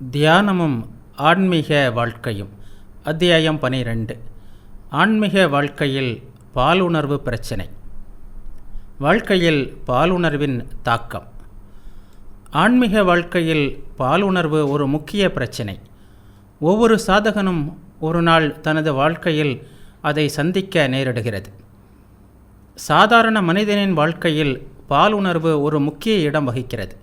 தியானமும் ஆன்மீக வாழ்க்கையும். அத்தியாயம் 12. ஆன்மீக வாழ்க்கையில் பாலுணர்வு பிரச்சினை. வாழ்க்கையில் பாலுணர்வின் தாக்கம். ஆன்மீக வாழ்க்கையில் பாலுணர்வு ஒரு முக்கிய பிரச்சினை. ஒவ்வொரு சாதகனும் ஒரு நாள் தனது வாழ்க்கையில் அதை சந்திக்க நேரிடுகிறது. சாதாரண மனிதனின் வாழ்க்கையில் பாலுணர்வு ஒரு முக்கிய இடம் வகிக்கிறது.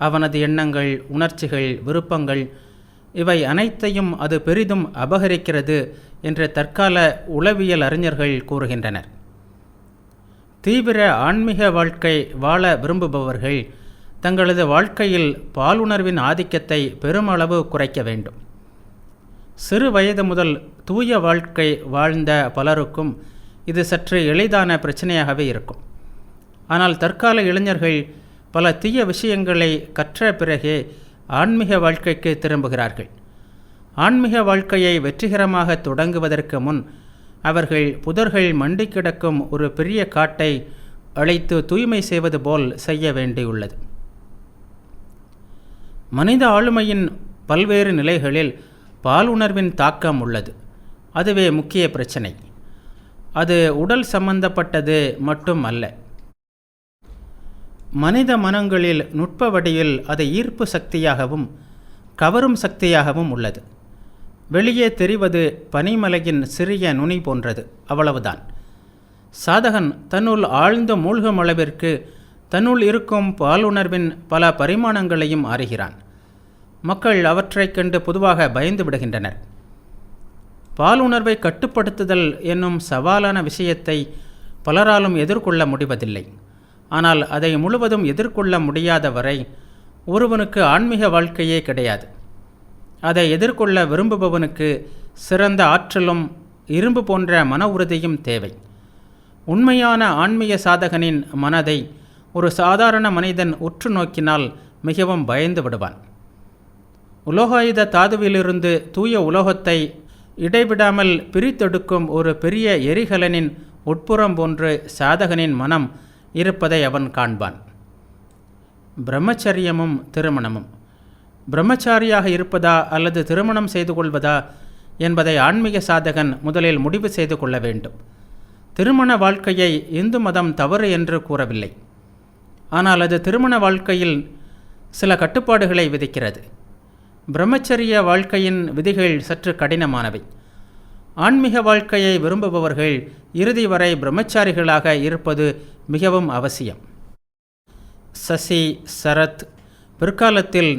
அவனது எண்ணங்கள், உணர்ச்சிகள், விருப்பங்கள் இவை அனைத்தையும் அது பெரிதும் அபகரிக்கிறது என்று தற்கால உளவியல் அறிஞர்கள் கூறுகின்றனர். தீவிர ஆன்மீக வாழ்க்கை வாழ விரும்புபவர்கள் தங்களது வாழ்க்கையில் பாலுணர்வின் ஆதிக்கத்தை பெருமளவு குறைக்க வேண்டும். சிறு வயது முதல் தூய வாழ்க்கை வாழ்ந்த பலருக்கும் இது சற்று எளிதான பிரச்சனையாகவே இருக்கும். ஆனால் தற்கால இளைஞர்கள் பல தீய விஷயங்களை கற்ற பிறகே ஆன்மீக வாழ்க்கைக்கு திரும்புகிறார்கள். ஆன்மீக வாழ்க்கையை வெற்றிகரமாக தொடங்குவதற்கு முன் அவர்கள் புதர்கள் மண்டி கிடக்கும் ஒரு பெரிய காட்டை அழைத்து தூய்மை செய்வது போல் செய்ய வேண்டியுள்ளது. மனித ஆளுமையின் பல்வேறு நிலைகளில் பாலுணர்வின் தாக்கம் உள்ளது. அதுவே முக்கிய பிரச்சனை. அது உடல் சம்பந்தப்பட்டது மட்டும் அல்ல. மனித மனங்களில் நுட்ப வடிவில் அது ஈர்ப்பு சக்தியாகவும் கவரும் சக்தியாகவும் உள்ளது. வெளியே தெரிவது பனிமலையின் சிறிய நுனி போன்றது, அவ்வளவுதான். சாதகன் தன்னுள் ஆழ்ந்து மூழ்கும் அளவிற்கு தன்னுள் இருக்கும் பாலுணர்வின் பல பரிமாணங்களையும் அறிகிறான். மக்கள் அவற்றைக் கண்டு பொதுவாக பயந்து விடுகின்றனர். பாலுணர்வை கட்டுப்படுத்துதல் என்னும் சவாலான விஷயத்தை பலராலும் எதிர்கொள்ள முடிவதில்லை. ஆனால் அதை முழுவதும் எதிர்கொள்ள முடியாத வரை ஒருவனுக்கு ஆன்மீக வாழ்க்கையே கிடையாது. அதை எதிர்கொள்ள விரும்புபவனுக்கு சிறந்த ஆற்றலும் இரும்பு போன்ற மன உறுதியும் தேவை. உண்மையான ஆன்மீக சாதகனின் மனதை ஒரு சாதாரண மனிதன் உற்று நோக்கினால் மிகவும் பயந்து விடுவான். உலோகாயுத தாதுவிலிருந்து தூய உலோகத்தை இடைவிடாமல் பிரித்தெடுக்கும் ஒரு பெரிய எரிகலனின் உட்புறம் போன்று சாதகனின் மனம் இருப்பதை அவன் காண்பான். பிரம்மச்சரியமும் திருமணமும். பிரம்மச்சாரியாக இருப்பதா அல்லது திருமணம் செய்து கொள்வதா என்பதை ஆன்மீக சாதகன் முதலில் முடிவு செய்து கொள்ள வேண்டும். திருமண வாழ்க்கையை இந்து மதம் தவறு என்று கூறவில்லை. ஆனால் அது திருமண வாழ்க்கையில் சில கட்டுப்பாடுகளை விதிக்கிறது. பிரம்மச்சரிய வாழ்க்கையின் விதிகள் சற்று கடினமானவை. ஆன்மீக வாழ்க்கையை விரும்புபவர்கள் இறுதி வரை பிரம்மச்சாரிகளாக இருப்பது மிகவும் அவசியம். சசி, சரத், பிற்காலத்தில்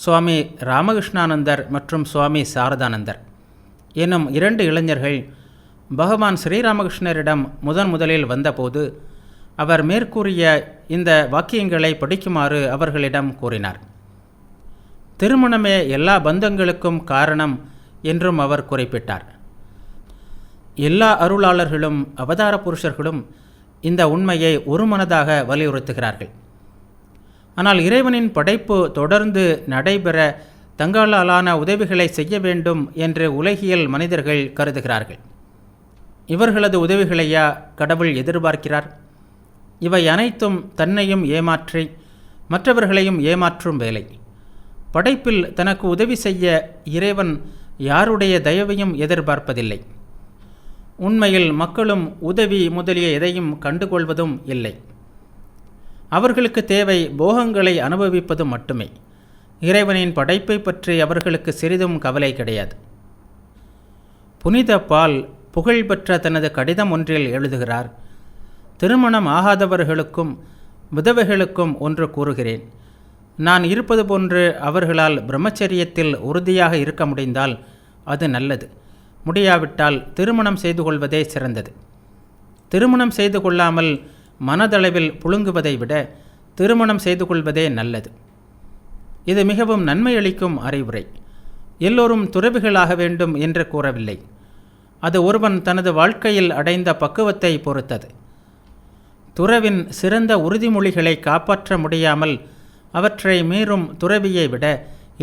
சுவாமி ராமகிருஷ்ணானந்தர் மற்றும் சுவாமி சாரதானந்தர் என்னும் 2 இளைஞர்கள் பகவான் ஸ்ரீராமகிருஷ்ணரிடம் முதலில் வந்தபோது அவர் மேற்கூறிய இந்த வாக்கியங்களை படிக்குமாறு அவர்களிடம் கூறினார். திருமணமே எல்லா பந்தங்களுக்கும் காரணம் என்றும் அவர் குறிப்பிட்டார். எல்லா அருளாளர்களும் அவதார புருஷர்களும் இந்த உண்மையை ஒருமனதாக வலியுறுத்துகிறார்கள். ஆனால் இறைவனின் படைப்பு தொடர்ந்து நடைபெற தங்களாலான உதவிகளை செய்ய வேண்டும் என்று உலகியல் மனிதர்கள் கருதுகிறார்கள். இவர்களது உதவிகளையா கடவுள் எதிர்பார்க்கிறார்? இவை அனைத்தும் தன்னையும் ஏமாற்றி மற்றவர்களையும் ஏமாற்றும் வேலை. படைப்பில் தனக்கு உதவி செய்ய இறைவன் யாருடைய தயவையும் எதிர்பார்ப்பதில்லை. உண்மையில் மக்களும் உதவி முதலிய எதையும் கண்டுகொள்வதும் இல்லை. அவர்களுக்கு தேவை போகங்களை அனுபவிப்பது மட்டுமே. இறைவனின் படைப்பை பற்றி அவர்களுக்கு சிறிதும் கவலை கிடையாது. புனித பால் புகழ்பெற்ற தனது கடிதம் ஒன்றில் எழுதுகிறார். திருமணம் ஆகாதவர்களுக்கும் விதவைகளுக்கும் ஒன்று கூறுகிறேன். நான் இருப்பது போன்று அவர்களால் பிரம்மச்சரியத்தில் உறுதியாக இருக்க முடிந்தால் அது நல்லது. முடியாவிட்டால் திருமணம் செய்து கொள்வதே சிறந்தது. திருமணம் செய்து கொள்ளாமல் மனதளவில் புழுங்குவதை விட திருமணம் செய்து கொள்வதே நல்லது. இது மிகவும் நன்மையளிக்கும் அறிவுரை. எல்லோரும் துறவிகளாக வேண்டும் என்று கூறவில்லை. அது ஒருவன் தனது வாழ்க்கையில் அடைந்த பக்குவத்தை பொறுத்தது. துறவின் சிறந்த உறுதிமொழிகளை காப்பாற்ற முடியாமல் அவற்றை மீறும் துறவியை விட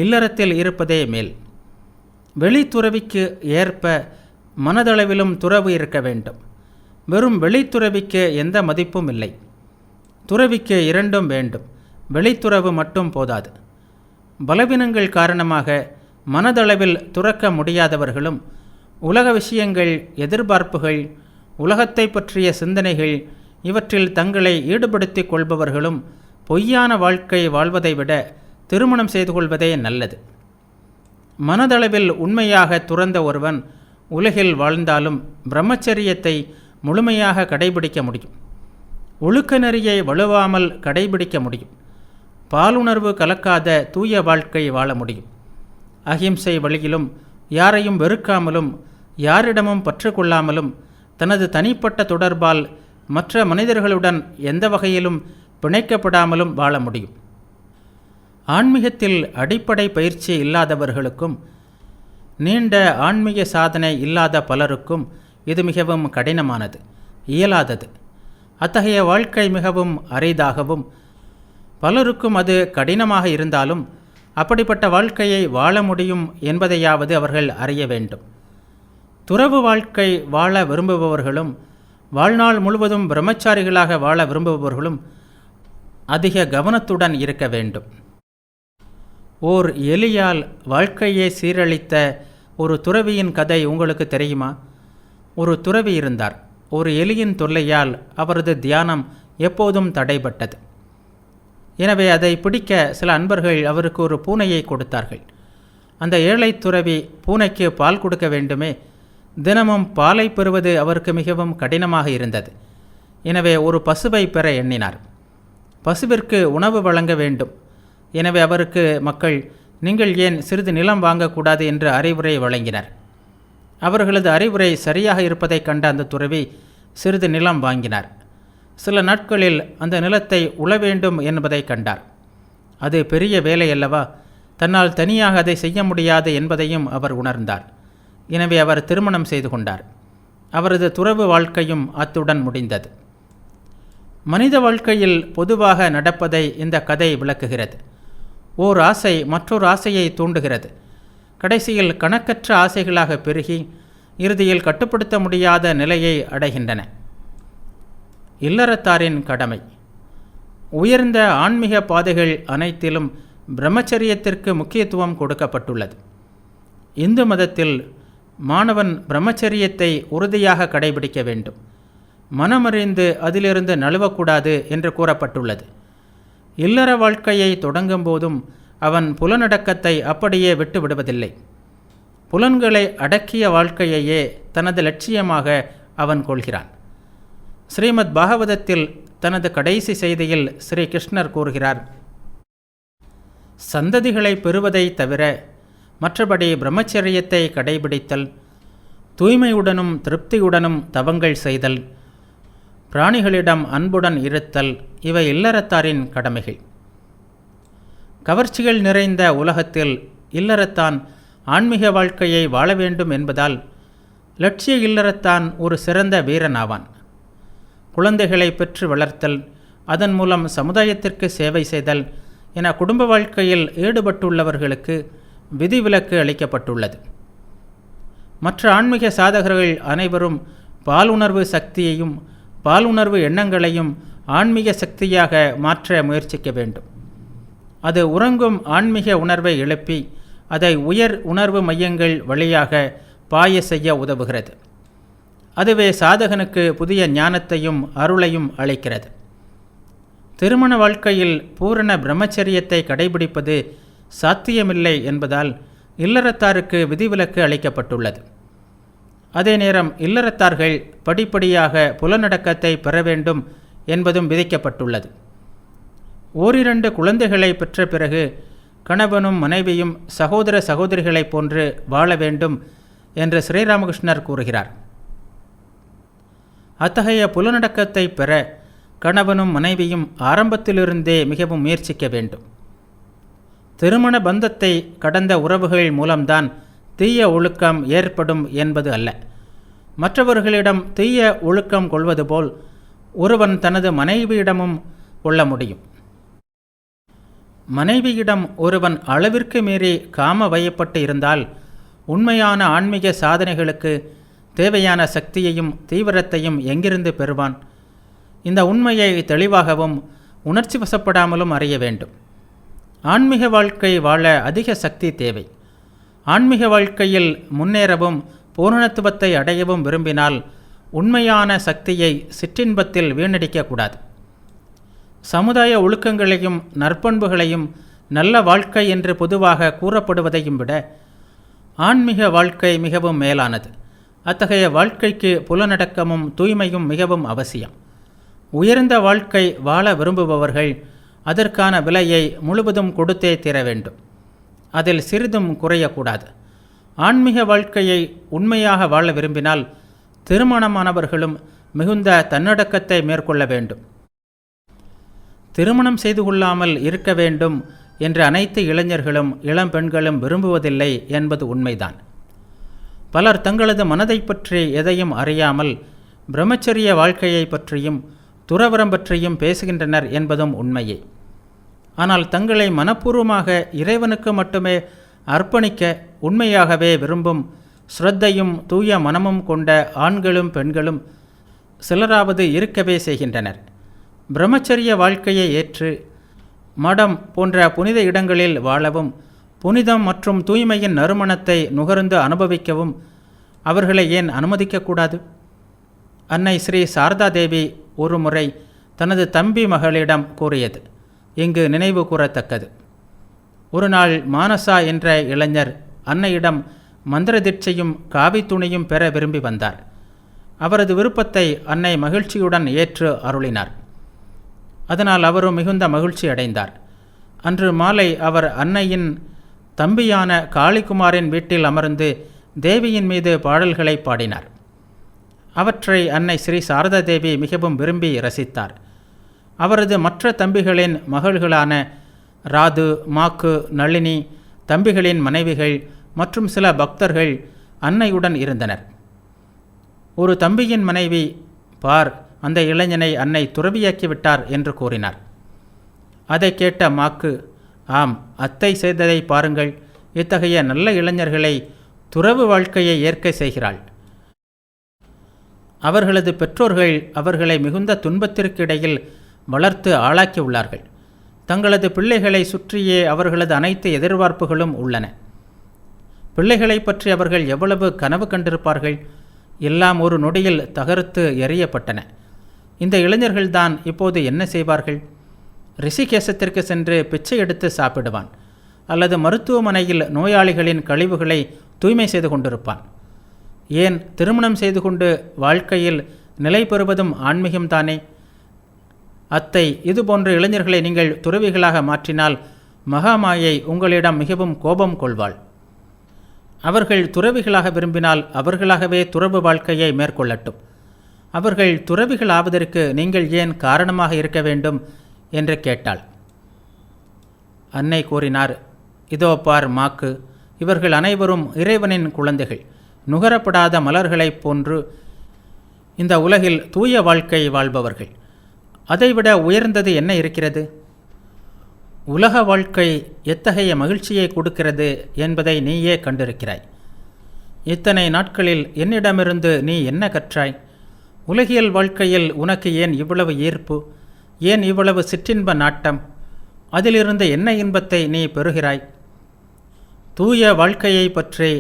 இல்லறத்தில் இருப்பதே மேல். வெளித்துறவிக்கு ஏற்ப மனதளவிலும் துறவு இருக்க வேண்டும். வெறும் வெளித்துறவிக்கு எந்த மதிப்பும் இல்லை. துறவிக்கு 2ம் வேண்டும். வெளித்துறவு மட்டும் போதாது. பலவீனங்கள் காரணமாக மனதளவில் துறக்க முடியாதவர்களும் உலக விஷயங்கள், எதிர்பார்ப்புகள், உலகத்தை பற்றிய சிந்தனைகள் இவற்றில் தங்களை ஈடுபடுத்திக் கொள்பவர்களும் பொய்யான வாழ்க்கை வாழ்வதை விட திருமணம் செய்து கொள்வதே நல்லது. மனதளவில் உண்மையாக துறந்த ஒருவன் உலகில் வாழ்ந்தாலும் பிரம்மச்சரியத்தை முழுமையாக கடைபிடிக்க முடியும். ஒழுக்க நெறியை வலுவாமல் கடைபிடிக்க முடியும். பாலுணர்வு கலக்காத தூய வாழ்க்கை வாழ முடியும். அகிம்சை வழியிலும் யாரையும் வெறுக்காமலும் யாரிடமும் பற்று கொள்ளாமலும் தனது தனிப்பட்ட தொடர்பால் மற்ற மனிதர்களுடன் எந்த வகையிலும் பிணைக்கப்படாமலும் வாழ முடியும். ஆன்மீகத்தில் அடிப்படை பயிற்சி இல்லாதவர்களுக்கும் நீண்ட ஆன்மீக சாதனை இல்லாத பலருக்கும் இது மிகவும் கடினமானது, இயலாதது. அத்தகைய வாழ்க்கை மிகவும் அரிதாகவும் பலருக்கும் அது கடினமாக இருந்தாலும் அப்படிப்பட்ட வாழ்க்கையை வாழ முடியும் என்பதையாவது அவர்கள் அறிய வேண்டும். துறவு வாழ்க்கை வாழ விரும்புபவர்களும் வாழ்நாள் முழுவதும் பிரம்மச்சாரிகளாக வாழ விரும்புபவர்களும் அதிக கவனத்துடன் இருக்க வேண்டும். ஓர் எலியால் வாழ்க்கையை சீரழித்த ஒரு துறவியின் கதை உங்களுக்கு தெரியுமா? ஒரு துறவி இருந்தார். ஒரு எலியின் தொல்லையால் அவரது தியானம் எப்போதும் தடைபட்டது. எனவே அதை பிடிக்க சில அன்பர்கள் அவருக்கு ஒரு பூனையை கொடுத்தார்கள். அந்த ஏழை துறவி பூனைக்கு பால் கொடுக்க வேண்டுமே. தினமும் பாலை பெறுவது அவருக்கு மிகவும் கடினமாக இருந்தது. எனவே ஒரு பசுவை பெற எண்ணினார். பசுவிற்கு உணவு வழங்க வேண்டும். எனவே அவருக்கு மக்கள், நீங்கள் ஏன் சிறிது நிலம் வாங்கக்கூடாது என்று அறிவுரை வழங்கினர். அவர்களது அறிவுரை சரியாக இருப்பதை கண்ட அந்த துறவி சிறிது நிலம் வாங்கினார். சில நாட்களில் அந்த நிலத்தை உழ வேண்டும் என்பதை கண்டார். அது பெரிய வேலை அல்லவா? தன்னால் தனியாக அதை செய்ய முடியாது என்பதையும் அவர் உணர்ந்தார். எனவே அவர் திருமணம் செய்து கொண்டார். அவரது துறவு வாழ்க்கையும் அத்துடன் முடிந்தது. மனித வாழ்க்கையில் பொதுவாக நடப்பதை இந்த கதை விளக்குகிறது. ஓர் ஆசை மற்றொரு ஆசையை தூண்டுகிறது. கடைசியில் கணக்கற்ற ஆசைகளாக பெருகி இறுதியில் கட்டுப்படுத்த முடியாத நிலையை அடைகின்றன. இல்லறத்தாரின் கடமை. உயர்ந்த ஆன்மீக பாதைகள் அனைத்திலும் பிரம்மச்சரியத்திற்கு முக்கியத்துவம் கொடுக்கப்பட்டுள்ளது. இந்து மதத்தில் மாணவன் பிரம்மச்சரியத்தை உறுதியாக கடைபிடிக்க வேண்டும். மனமறிந்து அதிலிருந்து நழுவக்கூடாது என்று கூறப்பட்டுள்ளது. இல்லற வாழ்க்கையை தொடங்கும் போதும் அவன் புலனடக்கத்தை அப்படியே விட்டு விடுவதில்லை. புலன்களை அடக்கிய வாழ்க்கையையே தனது லட்சியமாக அவன் கொள்கிறான். ஸ்ரீமத் பாகவதத்தில் தனது கடைசி செய்தியில் ஸ்ரீ கிருஷ்ணர் கூறுகிறார், சந்ததிகளை பெறுவதை தவிர மற்றபடி பிரம்மச்சரியத்தை கடைபிடித்தல், தூய்மையுடனும் திருப்தியுடனும் தவங்கள் செய்தல், பிராணிகளிடம் அன்புடன் இருத்தல் இவை இல்லறத்தாரின் கடமைகள். கவர்ச்சிகள் நிறைந்த உலகத்தில் இல்லறத்தான் ஆன்மீக வாழ்க்கையை வாழ வேண்டும் என்பதால் லட்சிய இல்லறத்தான் ஒரு சிறந்த வீரனாவான். குழந்தைகளை பெற்று வளர்த்தல், அதன் மூலம் சமுதாயத்திற்கு சேவை செய்தல் என குடும்ப வாழ்க்கையில் ஈடுபட்டுள்ளவர்களுக்கு விதிவிலக்கு அளிக்கப்பட்டுள்ளது. மற்ற ஆன்மீக சாதகர்கள் அனைவரும் பாலுணர்வு சக்தியையும் பாலுணர்வு எண்ணங்களையும் ஆன்மீக சக்தியாக மாற்ற முயற்சிக்க வேண்டும். அது உறங்கும் ஆன்மீக உணர்வை எழுப்பி அதை உயர் உணர்வு மையங்கள் வழியாக பாய செய்ய உதவுகிறது. அதுவே சாதகனுக்கு புதிய ஞானத்தையும் அருளையும் அளிக்கிறது. திருமண வாழ்க்கையில் பூரண பிரம்மச்சரியத்தை கடைபிடிப்பது சாத்தியமில்லை என்பதால் இல்லறத்தாருக்கு விதிவிலக்கு அளிக்கப்பட்டுள்ளது. அதே நேரம் இல்லறத்தார்கள் படிப்படியாக புலனடக்கத்தை பெற வேண்டும் என்பதும் விதிக்கப்பட்டுள்ளது. ஓரிரண்டு குழந்தைகளை பெற்ற பிறகு கணவனும் மனைவியும் சகோதர சகோதரிகளைப் போன்று வாழ வேண்டும் என்று ஸ்ரீராமகிருஷ்ணர் கூறுகிறார். அத்தகைய புலனடக்கத்தை பெற கணவனும் மனைவியும் ஆரம்பத்திலிருந்தே மிகவும் முயற்சிக்க வேண்டும். திருமண பந்தத்தை கடந்த உறவுகள் மூலம்தான் தீய ஒழுக்கம் ஏற்படும் என்பது அல்ல. மற்றவர்களிடம் தீய ஒழுக்கம் கொள்வது போல் ஒருவன் தனது மனைவியிடமும் கொள்ள முடியும். மனைவியிடம் ஒருவன் அளவிற்கு மீறி காம வயப்பட்டு இருந்தால் உண்மையான ஆன்மீக சாதனைகளுக்கு தேவையான சக்தியையும் தீவிரத்தையும் எங்கிருந்து பெறுவான்? இந்த உண்மையை தெளிவாகவும் உணர்ச்சி வசப்படாமலும் அறிய வேண்டும். ஆன்மீக வாழ்க்கை வாழ அதிக சக்தி தேவை. ஆன்மீக வாழ்க்கையில் முன்னேறவும் பூரணத்துவத்தை அடையவும் விரும்பினால் உண்மையான சக்தியை சிற்றின்பத்தில் வீணடிக்கக்கூடாது. சமுதாய ஒழுக்கங்களையும் நற்பண்புகளையும் நல்ல வாழ்க்கை என்று பொதுவாக கூறப்படுவதையும் விட ஆன்மீக வாழ்க்கை மிகவும் மேலானது. அத்தகைய வாழ்க்கைக்கு புலனடக்கமும் தூய்மையும் மிகவும் அவசியம். உயர்ந்த வாழ்க்கை வாழ விரும்புபவர்கள் அதற்கான விலையை முழுவதும் கொடுத்தே தீர வேண்டும். அதில் சிறிதும் குறையக்கூடாது. ஆன்மீக வாழ்க்கையை உண்மையாக வாழ விரும்பினால் திருமணமானவர்களும் மிகுந்த தன்னடக்கத்தை மேற்கொள்ள வேண்டும். திருமணம் செய்து கொள்ளாமல் இருக்க வேண்டும் என்று அனைத்து இளைஞர்களும் இளம் பெண்களும் விரும்புவதில்லை என்பது உண்மைதான். பலர் தங்களது மனதை பற்றி எதையும் அறியாமல் பிரம்மச்சரிய வாழ்க்கையை பற்றியும் துறவரம் பற்றியும் பேசுகின்றனர் என்பதும் உண்மையே. ஆனால் தங்களை மனப்பூர்வமாக இறைவனுக்கு மட்டுமே அர்ப்பணிக்க உண்மையாகவே விரும்பும் ஸ்ரத்தையும் தூய மனமும் கொண்ட ஆண்களும் பெண்களும் சிலராவது இருக்கவே செய்கின்றனர். பிரம்மச்சரிய வாழ்க்கையை ஏற்று மடம் போன்ற புனித இடங்களில் வாழவும் புனிதம் மற்றும் தூய்மையின் நறுமணத்தை நுகர்ந்து அனுபவிக்கவும் அவர்களை ஏன் அனுமதிக்கக்கூடாது? அன்னை ஸ்ரீ சாரதா தேவி ஒரு முறை தனது தம்பி மகளிடம் கூறியது இங்கு நினைவு கூறத்தக்கது. ஒரு நாள் மானசா என்ற இளைஞர் அன்னையிடம் மந்திர தீட்சையும் காவி துணியும் பெற விரும்பி வந்தார். அவரது விருப்பத்தை அன்னை மகிழ்ச்சியுடன் ஏற்று அருளினார். அதனால் அவரும் மிகுந்த மகிழ்ச்சி அடைந்தார். அன்று மாலை அவர் அன்னையின் தம்பியான காளிகுமாரின் வீட்டில் அமர்ந்து தேவியின் மீது பாடல்களை பாடினார். அவற்றை அன்னை ஸ்ரீ சாரதா தேவி மிகவும் விரும்பி ரசித்தார். அவரது மற்ற தம்பிகளின் மகள்களான ராது, மாக்கு, நளினி, தம்பிகளின் மனைவிகள் மற்றும் சில பக்தர்கள் அன்னையுடன் இருந்தனர். ஒரு தம்பியின் மனைவி, பார், அந்த இளைஞனை அன்னை துறவியாக்கிவிட்டார் என்று கூறினார். அதை கேட்ட மாக்கு, ஆம், அத்தை செய்ததை பாருங்கள், இத்தகைய நல்ல இளைஞர்களை துறவு வாழ்க்கையை ஏற்க செய்கிறாள். அவர்களது பெற்றோர்கள் அவர்களை மிகுந்த துன்பத்திற்கு இடையில் வளர்த்து ஆளாக்கி உள்ளார்கள். தங்களது பிள்ளைகளை சுற்றியே அவர்களது அனைத்து எதிர்பார்ப்புகளும் உள்ளன. பிள்ளைகளை பற்றி அவர்கள் எவ்வளவு கனவு கண்டிருப்பார்கள். எல்லாம் ஒரு நொடியில் தகர்த்து எறியப்பட்டன. இந்த இளைஞர்கள்தான் இப்போது என்ன செய்வார்கள்? ரிஷிகேசத்திற்கு சென்று பிச்சை எடுத்து சாப்பிடுவான், அல்லது மருத்துவமனையில் நோயாளிகளின் கழிவுகளை தூய்மை செய்து கொண்டிருப்பான். ஏன் திருமணம் செய்து கொண்டு வாழ்க்கையில் நிலை பெறுவதும் ஆன்மீகம்தானே? அத்தை, இதுபோன்ற இளைஞர்களை நீங்கள் துறவிகளாக மாற்றினால் மகாமாயை உங்களிடம் மிகவும் கோபம் கொள்வாள். அவர்கள் துறவிகளாக விரும்பினால் அவர்களாகவே துறவு வாழ்க்கையை மேற்கொள்ளட்டும். அவர்கள் துறவிகள் ஆவதற்கு நீங்கள் ஏன் காரணமாக இருக்க வேண்டும் என்று கேட்டாள். அன்னை கூறினார், இதோ பார் மாக்கு, இவர்கள் அனைவரும் இறைவனின் குழந்தைகள். நுகரப்படாத மலர்களைப் போன்று இந்த உலகில் தூய வாழ்க்கை வாழ்பவர்கள். அதைவிட உயர்ந்தது என்ன இருக்கிறது? உலக வாழ்க்கை எத்தகைய மகிழ்ச்சியை கொடுக்கிறது என்பதை நீயே கண்டிருக்கிறாய். இத்தனை நாட்களில் என்னிடமிருந்து நீ என்ன கற்றாய்? உலகியல் வாழ்க்கையில் உனக்கு ஏன் இவ்வளவு ஈர்ப்பு? ஏன் இவ்வளவு சிற்றின்ப நாட்டம்? அதிலிருந்து என்ன இன்பத்தை நீ பெறுகிறாய்? தூய வாழ்க்கையை பற்றி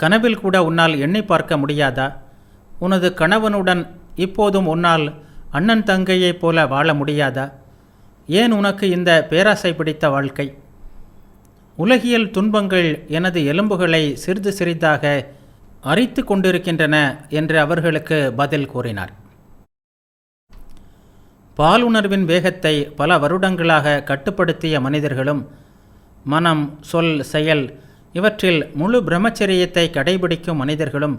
கனவில் கூட உன்னால் எண்ணி பார்க்க முடியாதா? உனது கணவனுடன் இப்போதும் உன்னால் அண்ணன் தங்கையைப் போல வாழ முடியாதா? ஏன் உனக்கு இந்த பேராசை பிடித்த வாழ்க்கை? உலகியல் துன்பங்கள் எனது எலும்புகளை சிறிது சிறிதாக அரித்து கொண்டிருக்கின்றன என்று அவர்களுக்கு பதில் கூறினார். பாலுணர்வின் வேகத்தை பல வருடங்களாக கட்டுப்படுத்திய மனிதர்களும் மனம், சொல், செயல் இவற்றில் முழு பிரம்மச்சரியத்தை கடைபிடிக்கும் மனிதர்களும்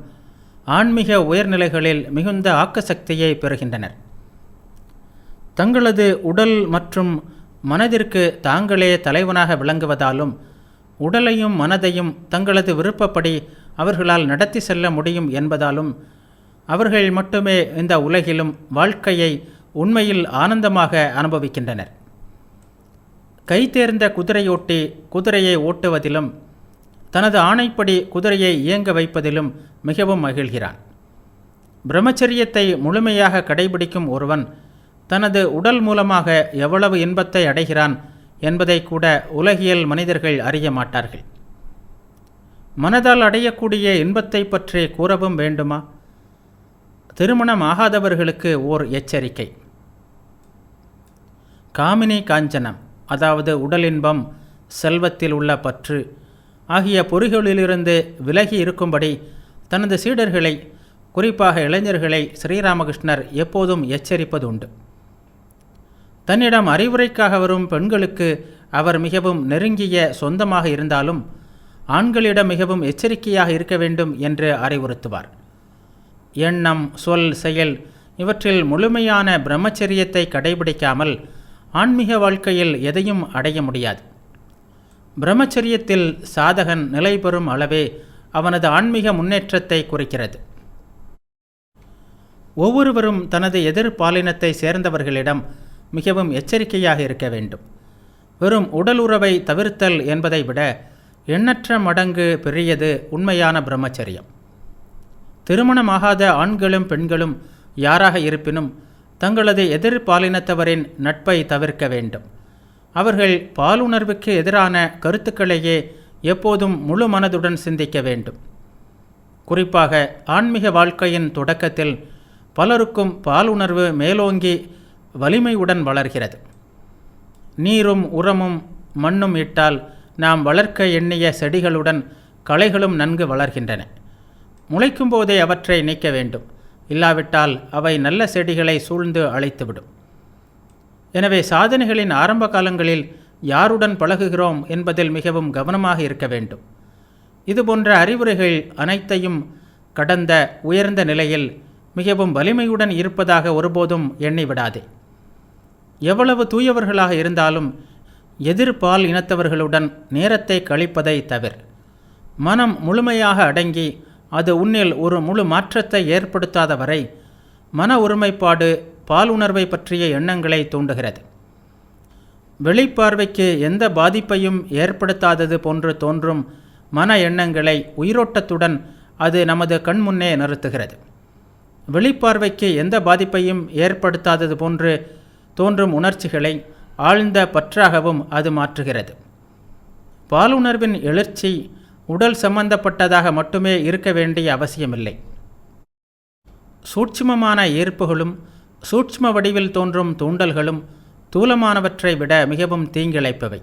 ஆன்மீக உயர்நிலைகளில் மிகுந்த ஆக்கசக்தியை பெறுகின்றனர். தங்களது உடல் மற்றும் மனதிற்கு தாங்களே தலைவனாக விளங்குவதாலும் உடலையும் மனதையும் தங்களது விருப்பப்படி அவர்களால் நடத்தி செல்ல முடியும் என்பதாலும் அவர்கள் மட்டுமே இந்த உலகிலும் வாழ்க்கையை உண்மையில் ஆனந்தமாக அனுபவிக்கின்றனர். கைதேர்ந்த குதிரையோட்டி குதிரையை ஓட்டுவதிலும் தனது ஆணைப்படி குதிரையை இயங்க வைப்பதிலும் மிகவும் மகிழ்கிறான். பிரம்மச்சரியத்தை முழுமையாக கடைபிடிக்கும் ஒருவன் தனது உடல் மூலமாக எவ்வளவு இன்பத்தை அடைகிறான் என்பதை கூட உலகியல் மனிதர்கள் அறிய மாட்டார்கள். மனதால் அடையக்கூடிய இன்பத்தை பற்றி கூறவும் வேண்டுமா? திருமணம் ஆகாதவர்களுக்கு ஓர் எச்சரிக்கை. காமினி காஞ்சனம், அதாவது உடலின்பம், செல்வத்தில் உள்ள பற்று ஆகிய பொறிகளிலிருந்து விலகி இருக்கும்படி தனது சீடர்களை, குறிப்பாக இளைஞர்களை ஸ்ரீராமகிருஷ்ணர் எப்போதும் எச்சரிப்பது உண்டு. தன்னிடம் அறிவுரைக்காக வரும் பெண்களுக்கு அவர் மிகவும் நெருங்கிய சொந்தமாக இருந்தாலும் ஆண்களிடம் மிகவும் எச்சரிக்கையாக இருக்க வேண்டும் என்று அறிவுறுத்துவார். எண்ணம், சொல், செயல் இவற்றில் முழுமையான பிரம்மச்சரியத்தை கடைபிடிக்காமல் ஆன்மீக வாழ்க்கையில் எதையும் அடைய முடியாது. பிரம்மச்சரியத்தில் சாதகன் நிலை பெறும் அளவே அவனது ஆன்மீக முன்னேற்றத்தை குறிக்கிறது. ஒவ்வொருவரும் தனது எதிர்பாலினத்தை சேர்ந்தவர்களிடம் மிகவும் எச்சரிக்கையாக இருக்க வேண்டும். வெறும் உடல் உறவை தவிர்த்தல் என்பதை விட எண்ணற்ற மடங்கு பெரியது உண்மையான பிரம்மச்சரியம். திருமணமாகாத ஆண்களும் பெண்களும் யாராக இருப்பினும் தங்களது எதிர்பாலினத்தவரின் நட்பை தவிர்க்க வேண்டும். அவர்கள் பாலுணர்வுக்கு எதிரான கருத்துக்களையே எப்போதும் முழு மனதுடன் சிந்திக்க வேண்டும். குறிப்பாக ஆன்மீக வாழ்க்கையின் தொடக்கத்தில் பலருக்கும் பாலுணர்வு மேலோங்கி வலிமையுடன் வளர்கிறது. நீரும் உரமும் மண்ணும் இட்டால் நாம் வளர்க்க எண்ணிய செடிகளுடன் களைகளும் நன்கு வளர்கின்றன. முளைக்கும் போதே அவற்றை நீக்க வேண்டும். இல்லாவிட்டால் அவை நல்ல செடிகளை சூழ்ந்து அழைத்துவிடும். எனவே சாதனைகளின் ஆரம்ப காலங்களில் யாருடன் பழகுகிறோம் என்பதில் மிகவும் கவனமாக இருக்க வேண்டும். இதுபோன்ற அறிவுரைகள் அனைத்தையும் கடந்த உயர்ந்த நிலையில் மிகவும் வலிமையுடன் இருப்பதாக ஒருபோதும் எண்ணிவிடாதே. எவ்வளவு தூயவர்களாக இருந்தாலும் எதிர்பால் இனத்தவர்களுடன் நேரத்தை கழிப்பதை தவிர மனம் முழுமையாக அடங்கி அது உன்னில் ஒரு முழு மாற்றத்தை ஏற்படுத்தாத வரை மன ஒருமைப்பாடு பாலுணர்வை பற்றிய எண்ணங்களை தூண்டுகிறது. வெளிப்பார்வைக்கு எந்த பாதிப்பையும் ஏற்படுத்தாதது போன்று தோன்றும் மன எண்ணங்களை உயிரோட்டத்துடன் அது நமது கண்முன்னே நிறுத்துகிறது. வெளிப்பார்வைக்கு எந்த பாதிப்பையும் ஏற்படுத்தாதது போன்று தோன்றும் உணர்ச்சிகளை ஆழ்ந்த பற்றாகவும் அது மாற்றுகிறது. பாலுணர்வின் எழுச்சி உடல் சம்பந்தப்பட்டதாக மட்டுமே இருக்க வேண்டிய அவசியமில்லை. சூட்சுமமான ஈர்ப்புகளும் சூட்சும வடிவில் தோன்றும் தூண்டல்களும் தூலமானவற்றை விட மிகவும் தீங்கிழைப்பவை.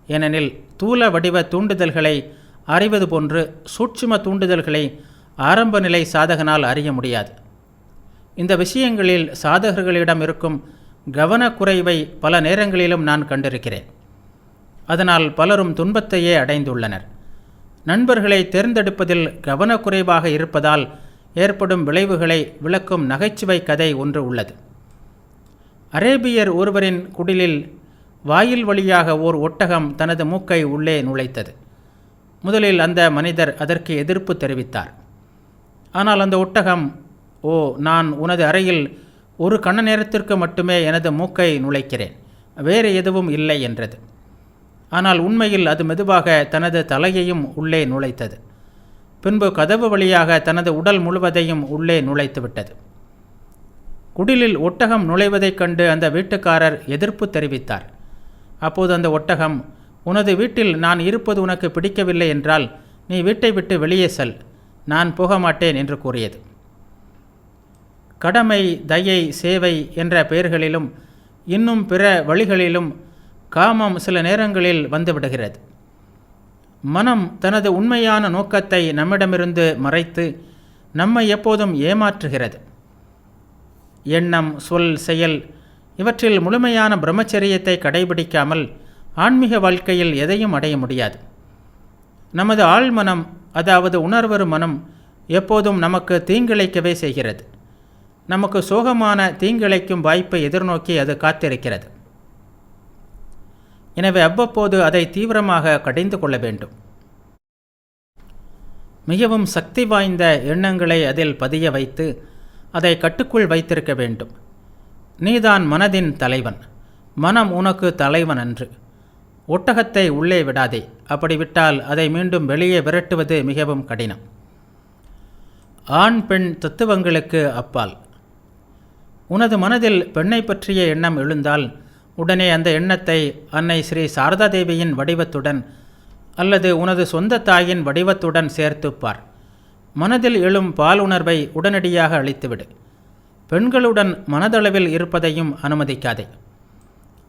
ஏனெனில் தூல வடிவ தூண்டுதல்களை அறிவது போன்று சூட்சும தூண்டுதல்களை ஆரம்ப நிலை சாதகனால் அறிய முடியாது. இந்த விஷயங்களில் சாதகர்களிடம் இருக்கும் கவனக்குறைவை பல நேரங்களிலும் நான் கண்டிருக்கிறேன். அதனால் பலரும் துன்பத்தையே அடைந்துள்ளனர். நண்பர்களை தேர்ந்தெடுப்பதில் கவனக்குறைவாக இருப்பதால் ஏற்படும் விளைவுகளை விளக்கும் நகைச்சுவை கதை ஒன்று உள்ளது. அரேபியர் ஒருவரின் குடிலில் வாயில் வழியாக ஓர் ஒட்டகம் தனது மூக்கை உள்ளே நுழைத்தது. முதலில் அந்த மனிதர் அதற்கு எதிர்ப்பு தெரிவித்தார். ஆனால் அந்த ஒட்டகம், "ஓ, நான் உனது அறையில் ஒரு கண நேரத்திற்கு மட்டுமே எனது மூக்கை நுழைக்கிறேன், வேறு எதுவும் இல்லை" என்றது. ஆனால் உண்மையில் அது மெதுவாக தனது தலையையும் உள்ளே நுழைத்தது. பின்பு கதவு வழியாக தனது உடல் முழுவதையும் உள்ளே நுழைத்து விட்டது. குடிலில் ஒட்டகம் நுழைவதைக் கண்டு அந்த வீட்டுக்காரர் எதிர்ப்பு தெரிவித்தார். அப்போது அந்த ஒட்டகம், "உனது வீட்டில் நான் இருப்பது உனக்கு பிடிக்கவில்லை என்றால் நீ வீட்டை விட்டு வெளியே செல், நான் போக மாட்டேன்" என்று கூறியது. கடமை, தயை, சேவை என்ற பெயர்களிலும் இன்னும் பிற வழிகளிலும் காமம் சில நேரங்களில் வந்துவிடுகிறது. மனம் தனது உண்மையான நோக்கத்தை நம்மிடமிருந்து மறைத்து நம்மை எப்போதும் ஏமாற்றுகிறது. எண்ணம், சொல், செயல் இவற்றில் முழுமையான பிரம்மச்சரியத்தை கடைபிடிக்காமல் ஆன்மீக வாழ்க்கையில் எதையும் அடைய முடியாது. நமது ஆழ்மனம், அதாவது உணர்வரு மனம், எப்போதும் நமக்கு தீங்கிழைக்கவே செய்கிறது. நமக்கு சோகமான தீங்கிழைக்கும் வாய்ப்பை எதிர்நோக்கி அது காத்திருக்கிறது. எனவே அவ்வப்போது அதை தீவிரமாக கடிந்து கொள்ள வேண்டும். மிகவும் சக்தி வாய்ந்த எண்ணங்களை அதில் பதிய வைத்து அதை கட்டுக்குள் வைத்திருக்க வேண்டும். நீதான் மனதின் தலைவன், மனம் உனக்கு தலைவன் அன்று. ஒட்டகத்தை உள்ளே விடாதே, அப்படி விட்டால் அதை மீண்டும் வெளியே விரட்டுவது மிகவும் கடினம். ஆண் பெண் தத்துவங்களுக்கு அப்பால் உனது மனதில் பெண்ணை பற்றிய எண்ணம் எழுந்தால் உடனே அந்த எண்ணத்தை அன்னை ஸ்ரீ சாரதா தேவியின் வடிவத்துடன் அல்லது உனது சொந்த தாயின் வடிவத்துடன் சேர்த்துப்பார். மனதில் எழும் பாலுணர்வை உடனடியாக அழித்துவிடு. பெண்களுடன் மனதளவில் இருப்பதையும் அனுமதிக்காதே.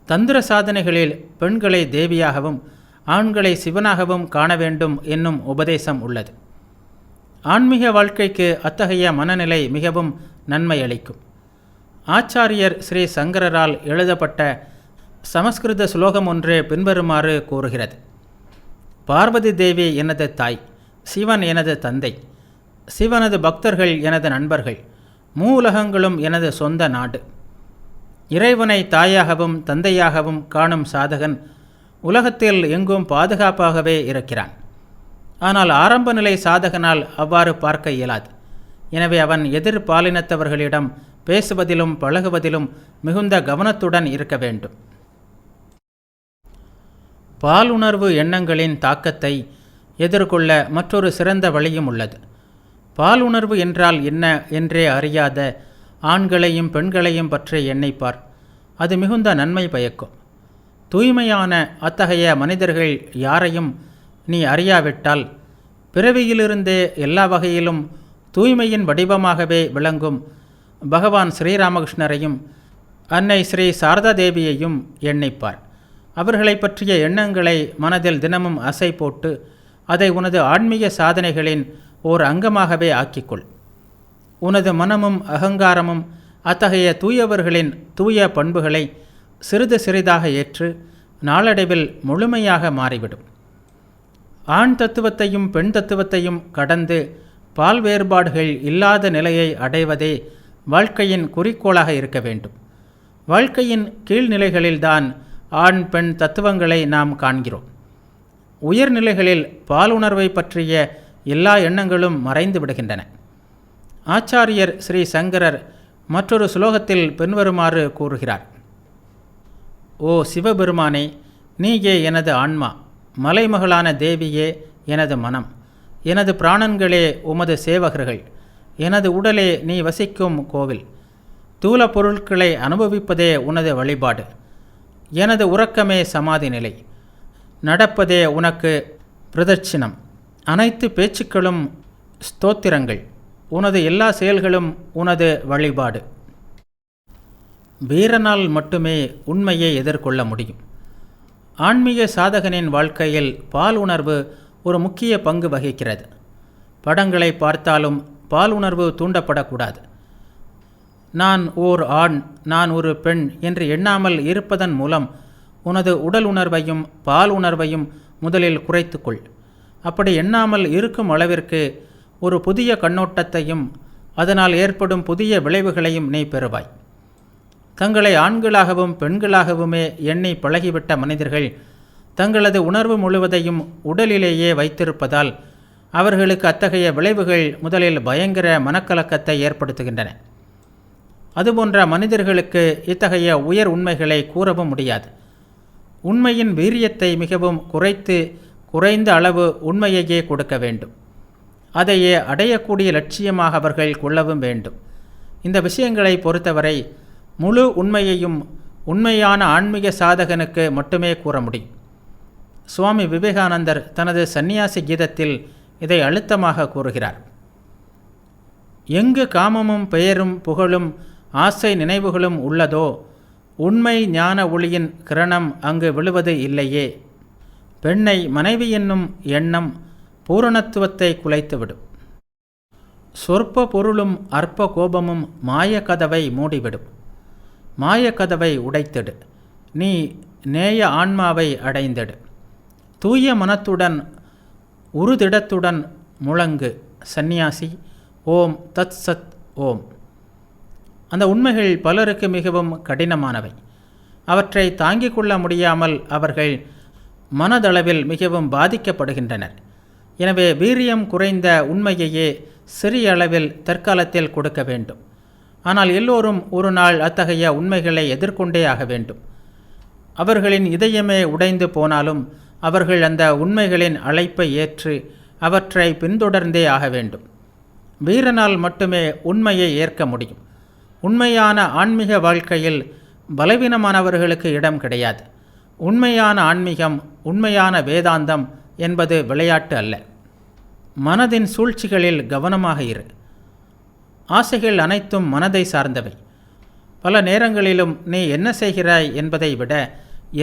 தந்திர சாதனைகளில் பெண்களை தேவியாகவும் ஆண்களை சிவனாகவும் காண வேண்டும் என்னும் உபதேசம் உள்ளது. ஆன்மீக வாழ்க்கைக்கு அத்தகைய மனநிலை மிகவும் நன்மை அளிக்கும். ஆச்சாரியர் ஸ்ரீ சங்கரரால் எழுதப்பட்ட சமஸ்கிருத ஸ்லோகம் ஒன்று பின்வருமாறு கூறுகிறது: பார்வதி தேவி எனது தாய், சிவன் எனது தந்தை, சிவனது பக்தர்கள் எனது நண்பர்கள், மூலகங்களும் எனது சொந்த நாடு. இறைவனை தாயாகவும் தந்தையாகவும் காணும் சாதகன் உலகத்தில் எங்கும் பாதுகாப்பாகவே இருக்கிறான். ஆனால் ஆரம்ப நிலை சாதகனால் அவ்வாறு பார்க்க இயலாது. எனவே அவன் எதிர் பாலினத்தவர்களிடம் பேசுவதிலும் பழகுவதிலும் மிகுந்த கவனத்துடன் இருக்க வேண்டும். பாலுணர்வு எண்ணங்களின் தாக்கத்தை எதிர்கொள்ள மற்றொரு சிறந்த வழியும் உள்ளது. பாலுணர்வு என்றால் என்ன என்றே அறியாத ஆண்களையும் பெண்களையும் பற்றி எண்ணிப்பார். அது மிகுந்த நன்மை பயக்கும். தூய்மையான அத்தகைய மனிதர்கள் யாரையும் நீ அறியாவிட்டால் பிறவியிலிருந்தே எல்லா வகையிலும் தூய்மையின் வடிவமாகவே விளங்கும் பகவான் ஸ்ரீராமகிருஷ்ணரையும் அன்னை ஸ்ரீ சாரதா தேவியையும் எண்ணிப்பார். அவர்களை பற்றிய எண்ணங்களை மனதில் தினமும் அசை போட்டு அதை உனது ஆன்மீக சாதனைகளின் ஓர் அங்கமாகவே ஆக்கிக்கொள். உனது மனமும் அகங்காரமும் அத்தகைய தூயவர்களின் தூய பண்புகளை சிறிது சிறிதாக ஏற்று நாளடைவில் முழுமையாக மாறிவிடும். ஆண் தத்துவத்தையும் பெண் தத்துவத்தையும் கடந்து பால் வேறுபாடுகள் இல்லாத நிலையை அடைவதே வாழ்க்கையின் குறிக்கோளாக இருக்க வேண்டும். வாழ்க்கையின் கீழ்நிலைகளில்தான் ஆண் பெண் தத்துவங்களை நாம் காண்கிறோம். உயர்நிலைகளில் பாலுணர்வை பற்றிய எல்லா எண்ணங்களும் மறைந்து விடுகின்றன. ஆச்சாரியர் ஸ்ரீ சங்கரர் மற்றொரு சுலோகத்தில் பின்வருமாறு கூறுகிறார்: ஓ சிவபெருமானே, நீயே எனது ஆன்மா, மலைமகளான தேவியே எனது மனம், எனது பிராணன்களே உமது சேவகர்கள், எனது உடலே நீ வசிக்கும் கோவில், தூல பொருட்களை அனுபவிப்பதே உனது வழிபாடு, எனது உறக்கமே சமாதி நிலை, நடப்பதே உனக்கு பிரதட்சிணம், அனைத்து பேச்சுக்களும் ஸ்தோத்திரங்கள், உனது எல்லா செயல்களும் உனது வழிபாடு. வீரனால் மட்டுமே உண்மையை எதிர்கொள்ள முடியும். ஆன்மீக சாதகனின் வாழ்க்கையில் பால் உணர்வு ஒரு முக்கிய பங்கு வகிக்கிறது. படங்களை பார்த்தாலும் பால் உணர்வு தூண்டப்படக்கூடாது. நான் ஓர் ஆண், நான் ஒரு பெண் என்று எண்ணாமல் இருப்பதன் மூலம் உனது உடல் உணர்வையும் பால் உணர்வையும் முதலில் குறைத்துக்கொள். அப்படி எண்ணாமல் இருக்கும் அளவிற்கு ஒரு புதிய கண்ணோட்டத்தையும் அதனால் ஏற்படும் புதிய விளைவுகளையும் நீ பெறுவாய். தங்களை ஆண்களாகவும் பெண்களாகவுமே எண்ணி பழகிவிட்ட மனிதர்கள் தங்களது உணர்வு முழுவதையும் உடலிலேயே வைத்திருப்பதால் அவர்களுக்கு அத்தகைய விளைவுகள் முதலில் பயங்கர மனக்கலக்கத்தை ஏற்படுத்துகின்றன. அதுபோன்ற மனிதர்களுக்கு இத்தகைய உயர் உண்மைகளை கூறவும் முடியாது. உண்மையின் வீரியத்தை மிகவும் குறைந்த அளவு உண்மையையே கொடுக்க வேண்டும். அதையே அடையக்கூடிய லட்சியமாக அவர்கள் கொள்ளவும் வேண்டும். இந்த விஷயங்களை பொறுத்தவரை முழு உண்மையையும் உண்மையான ஆன்மீக சாதகனுக்கு மட்டுமே கூற முடியும். சுவாமி விவேகானந்தர் தனது சந்நியாசி கீதத்தில் இதை அழுத்தமாக கூறுகிறார்: எங்கு காமமும் பெயரும் புகழும் ஆசை நினைவுகளும் உள்ளதோ உண்மை ஞான ஒளியின் கிரணம் அங்கு விழுவது இல்லையே. பெண்ணை மனைவி என்னும் எண்ணம் பூரணத்துவத்தை குலைத்துவிடும். சொற்ப பொருளும் அற்ப கோபமும் மாயக்கதவை மூடிவிடும். மாயக்கதவை உடைத்திடு. நீ நேய ஆன்மாவை அடைந்திடு. தூய மனத்துடன் உறுதிடத்துடன் முழங்கு சந்நியாசி. ஓம் தத் சத் ஓம். அந்த உண்மைகள் பலருக்கு மிகவும் கடினமானவை. அவற்றை தாங்கிக் கொள்ள முடியாமல் அவர்கள் மனதளவில் மிகவும் பாதிக்கப்படுகின்றனர். எனவே வீரியம் குறைந்த உண்மையையே சிறிய அளவில் தற்காலத்தில் கொடுக்க வேண்டும். ஆனால் எல்லோரும் ஒரு நாள் அத்தகைய உண்மைகளை எதிர்கொண்டே ஆக வேண்டும். அவர்களின் இதயமே உடைந்து போனாலும் அவர்கள் அந்த உண்மைகளின் அழைப்பை ஏற்று அவற்றை பின்தொடர்ந்தே ஆக வேண்டும். வீரனால் மட்டுமே உண்மையை ஏற்க முடியும். உண்மையான ஆன்மீக வாழ்க்கையில் பலவீனமானவர்களுக்கு இடம் கிடையாது. உண்மையான ஆன்மீகம், உண்மையான வேதாந்தம் என்பது விளையாட்டு அல்ல. மனதின் சூழ்ச்சிகளில் கவனமாக இரு. ஆசைகள் அனைத்தும் மனதை சார்ந்தவை. பல நேரங்களிலும் நீ என்ன செய்கிறாய் என்பதை விட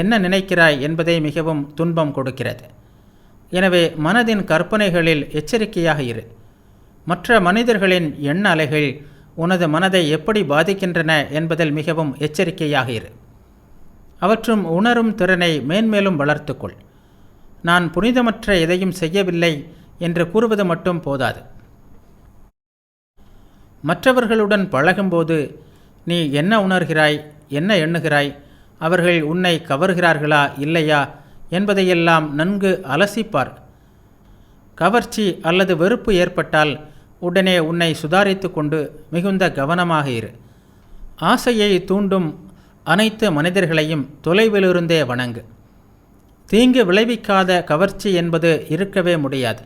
என்ன நினைக்கிறாய் என்பதை மிகவும் துன்பம் கொடுக்கிறது. எனவே மனதின் கற்பனைகளில் எச்சரிக்கையாக இரு. மற்ற மனிதர்களின் எண்ண அலைகள் உனது மனதை எப்படி பாதிக்கின்றன என்பதில் மிகவும் எச்சரிக்கையாக இரு. அவற்றும் உணரும் திறனை மேன்மேலும் வளர்த்துக்கொள். நான் புனிதமற்ற எதையும் செய்யவில்லை என்று கூறுவது மட்டும் போதாது. மற்றவர்களுடன் பழகும்போது நீ என்ன உணர்கிறாய், என்ன எண்ணுகிறாய், அவர்கள் உன்னை கவர்கிறார்களா இல்லையா என்பதையெல்லாம் நன்கு அலசிப்பார். கவர்ச்சி அல்லது வெறுப்பு ஏற்பட்டால் உடனே உன்னை சுதாரித்து கொண்டு மிகுந்த கவனமாக இரு. ஆசையை தூண்டும் அனைத்து மனிதர்களையும் தொலைவிலிருந்தே வணங்கு. தீங்கு விளைவிக்காத கவர்ச்சி என்பது இருக்கவே முடியாது.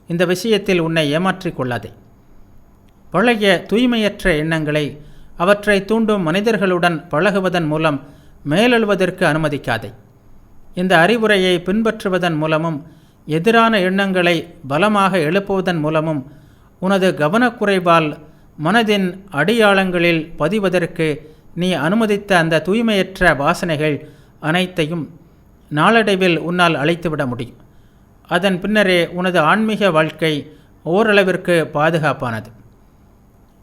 இந்த விஷயத்தில் உன்னை ஏமாற்றிக் கொள்ளாதே. பழைய தூய்மையற்ற எண்ணங்களை அவற்றை தூண்டும் மனிதர்களுடன் பழகுவதன் மூலம் மேலெழுவதற்கு அனுமதிக்காதே. இந்த அறிவுரையை பின்பற்றுவதன் மூலமும் எதிரான எண்ணங்களை பலமாக எழுப்புவதன் மூலமும் உனது கவனக்குறைவால் மனதின் அடியாளங்களில் பதிவதற்கு நீ அனுமதித்த அந்த தூய்மையற்ற வாசனைகள் அனைத்தையும் நாளடைவில் உன்னால் அழித்துவிட முடியும். அதன் பின்னரே உனது ஆன்மீக வாழ்க்கை ஓரளவிற்கு பாதுகாப்பானது.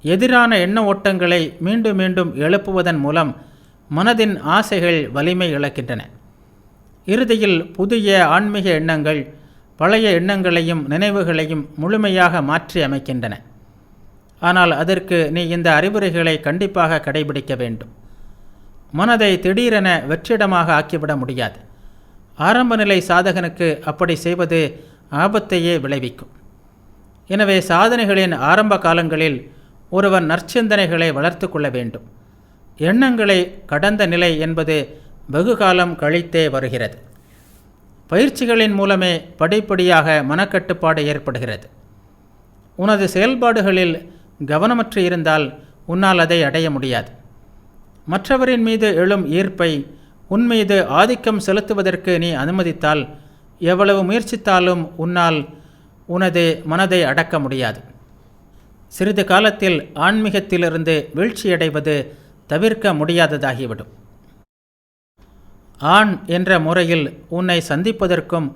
எதிரான எண்ண ஓட்டங்களை மீண்டும் மீண்டும் எழுப்புவதன் மூலம் மனதின் ஆசைகள் வலிமை இழக்கின்றன. இறுதியில் புதிய ஆன்மீக எண்ணங்கள் பழைய எண்ணங்களையும் நினைவுகளையும் முழுமையாக மாற்றி அமைக்கின்றன. ஆனால் அதற்கு நீ இந்த அறிவுரைகளை கண்டிப்பாக கடைபிடிக்க வேண்டும். மனதை திடீரென வெற்றிடமாக ஆக்கிவிட முடியாது. ஆரம்ப நிலை சாதகனுக்கு அப்படி செய்வது ஆபத்தையே விளைவிக்கும். எனவே சாதனைகளின் ஆரம்ப காலங்களில் ஒருவன் நற்சிந்தனைகளை வளர்த்து கொள்ள வேண்டும். எண்ணங்களை கடந்த நிலை என்பது வெகுகாலம் கழித்தே வருகிறது. பயிற்சிகளின் மூலமே படிப்படியாக மனக்கட்டுப்பாடு ஏற்படுகிறது. உனது செயல்பாடுகளில் கவனமற்று இருந்தால் உன்னால் அதை அடைய முடியாது. மற்றவரின் மீது எழும் ஈர்ப்பை உன்மீது ஆதிக்கம் செலுத்துவதற்கு நீ அனுமதித்தால் எவ்வளவு முயற்சித்தாலும் உன்னால் உனது மனதை அடக்க முடியாது. சிறிது காலத்தில் ஆன்மீகத்திலிருந்து வீழ்ச்சியடைவது தவிர்க்க முடியாததாகிவிடும். ஆண் என்ற முறையில் உன்னை சந்திப்பதற்கும்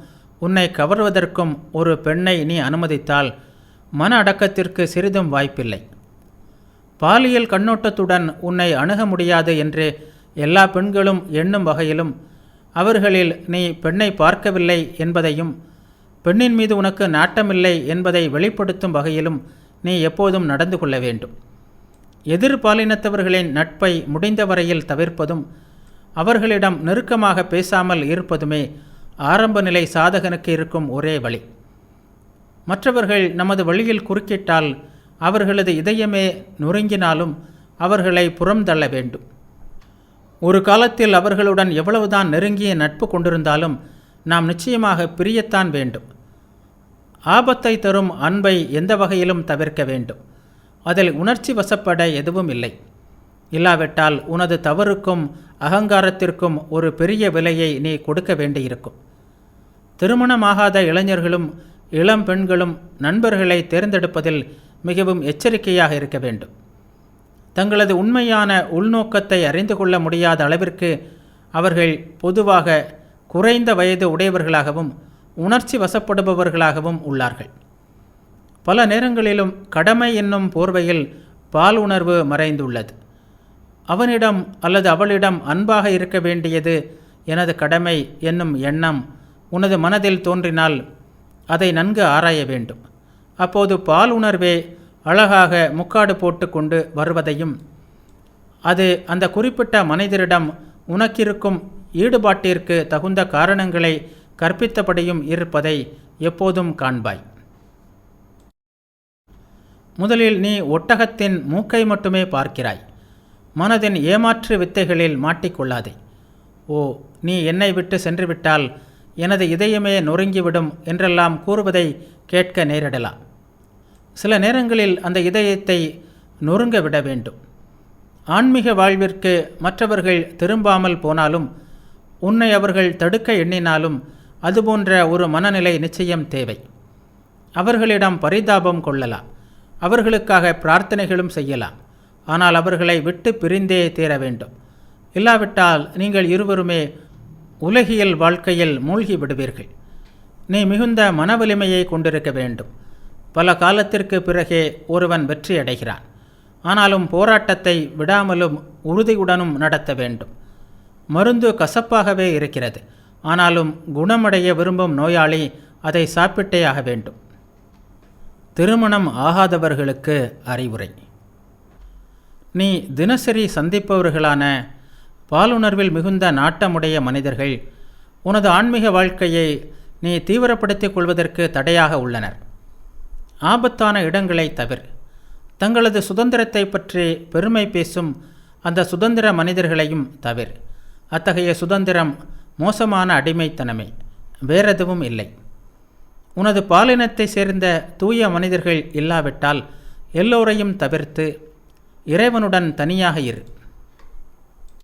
உன்னை கவர்வதற்கும் ஒரு பெண்ணை நீ அனுமதித்தால் மன அடக்கத்திற்கு சிறிதும் வாய்ப்பில்லை. பாலியல் கண்ணோட்டத்துடன் உன்னை அணுக முடியாது என்று எல்லா பெண்களும் எண்ணும் வகையிலும் அவர்களில் நீ பெண்ணை பார்க்கவில்லை என்பதையும் பெண்ணின் மீது உனக்கு நாட்டமில்லை என்பதை வெளிப்படுத்தும் வகையிலும் நீ எப்போதும் நடந்து கொள்ள வேண்டும். எதிர்பாலினத்தவர்களின் நட்பை முடிந்தவரையில் தவிர்ப்பதும் அவர்களிடம் நெருக்கமாக பேசாமல் இருப்பதுமே ஆரம்ப நிலை சாதகனுக்கு இருக்கும் ஒரே வழி. மற்றவர்கள் நமது வழியில் குறுக்கிட்டால் அவர்களது இதயமே நொறுங்கினாலும் அவர்களை புறம்தள்ள வேண்டும். ஒரு காலத்தில் அவர்களுடன் எவ்வளவுதான் நெருங்கிய நட்பு கொண்டிருந்தாலும் நாம் நிச்சயமாக பிரியத்தான் வேண்டும். ஆபத்தை தரும் அன்பை எந்த வகையிலும் தவிர்க்க வேண்டும். அதில் உணர்ச்சி வசப்பட எதுவும் இல்லை. இல்லாவிட்டால் உனது தவறுக்கும் அகங்காரத்திற்கும் ஒரு பெரிய விலையை நீ கொடுக்க வேண்டியிருக்கும். திருமணமாகாத இளைஞர்களும் இளம் பெண்களும் நண்பர்களை தேர்ந்தெடுப்பதில் மிகவும் எச்சரிக்கையாக இருக்க வேண்டும். தங்களது உண்மையான உள்நோக்கத்தை அறிந்து கொள்ள முடியாத அளவிற்கு அவர்கள் பொதுவாக குறைந்த வயது உடையவர்களாகவும் உணர்ச்சி வசப்படுபவர்களாகவும் உள்ளார்கள். பல நேரங்களிலும் கடமை என்னும் போர்வையில் பால் உணர்வு மறைந்துள்ளது. அவனிடம் அல்லது அவளிடம் அன்பாக இருக்க வேண்டியது எனது கடமை என்னும் எண்ணம் உனது மனதில் தோன்றினால் அதை நன்கு ஆராய வேண்டும். அப்போது பால் உணர்வே அழகாக முக்காடு போட்டு கொண்டு வருவதையும் அது அந்த குறிப்பிட்ட மனிதரிடம் உனக்கிருக்கும் ஈடுபாட்டிற்கு தகுந்த காரணங்களை கற்பித்தபடியும் இருப்பதை எப்போதும் காண்பாய். முதலில் நீ ஒட்டகத்தின் மூக்கை மட்டுமே பார்க்கிறாய். மனதின் ஏமாற்று வித்தைகளில் மாட்டிக்கொள்ளாதே. ஓ, நீ என்னை விட்டு சென்றுவிட்டால் எனது இதயமே நொறுங்கிவிடும் என்றெல்லாம் கூறுவதை கேட்க நேரிடலாம். சில நேரங்களில் அந்த இதயத்தை நொறுங்க விட வேண்டும். ஆன்மீக வாழ்விற்கு மற்றவர்கள் திரும்பாமல் போனாலும், உன்னை அவர்கள் தடுக்க எண்ணினாலும் அதுபோன்ற ஒரு மனநிலை நிச்சயம் தேவை. அவர்களிடம் பரிதாபம் கொள்ளலாம், அவர்களுக்காக பிரார்த்தனைகளும் செய்யலாம். ஆனால் அவர்களை விட்டு பிரிந்தே தீர வேண்டும். இல்லாவிட்டால் நீங்கள் இருவருமே உலகியல் வாழ்க்கையில் மூழ்கி விடுவீர்கள். நீ மிகுந்த மனவலிமையை கொண்டிருக்க வேண்டும். பல காலத்திற்கு பிறகே ஒருவன் வெற்றி அடைகிறான். ஆனாலும் போராட்டத்தை விடாமலும் உறுதியுடனும் நடத்த வேண்டும். மருந்து கசப்பாகவே இருக்கிறது. ஆனாலும் குணமடைய விரும்பும் நோயாளி அதை சாப்பிட்டே ஆக வேண்டும். திருமணம் ஆகாதவர்களுக்கு அறிவுரை. நீ தினசரி சந்திப்பவர்களான பாலுணர்வில் மிகுந்த நாட்டமுடைய மனிதர்கள் உனது ஆன்மீக வாழ்க்கையை நீ தீவிரப்படுத்திக் கொள்வதற்கு தடையாக உள்ளனர். ஆபத்தான இடங்களை தவிர தங்களது சுதந்திரத்தை பற்றி பெருமை பேசும் அந்த சுதந்திர மனிதர்களையும் தவிர. அத்தகைய சுதந்திரம் மோசமான அடிமைத்தனமே, வேறெதுவும் இல்லை. உனது பாலினத்தை சேர்ந்த தூய மனிதர்கள் இல்லாவிட்டால் எல்லோரையும் தவிர்த்து இறைவனுடன் தனியாக இரு.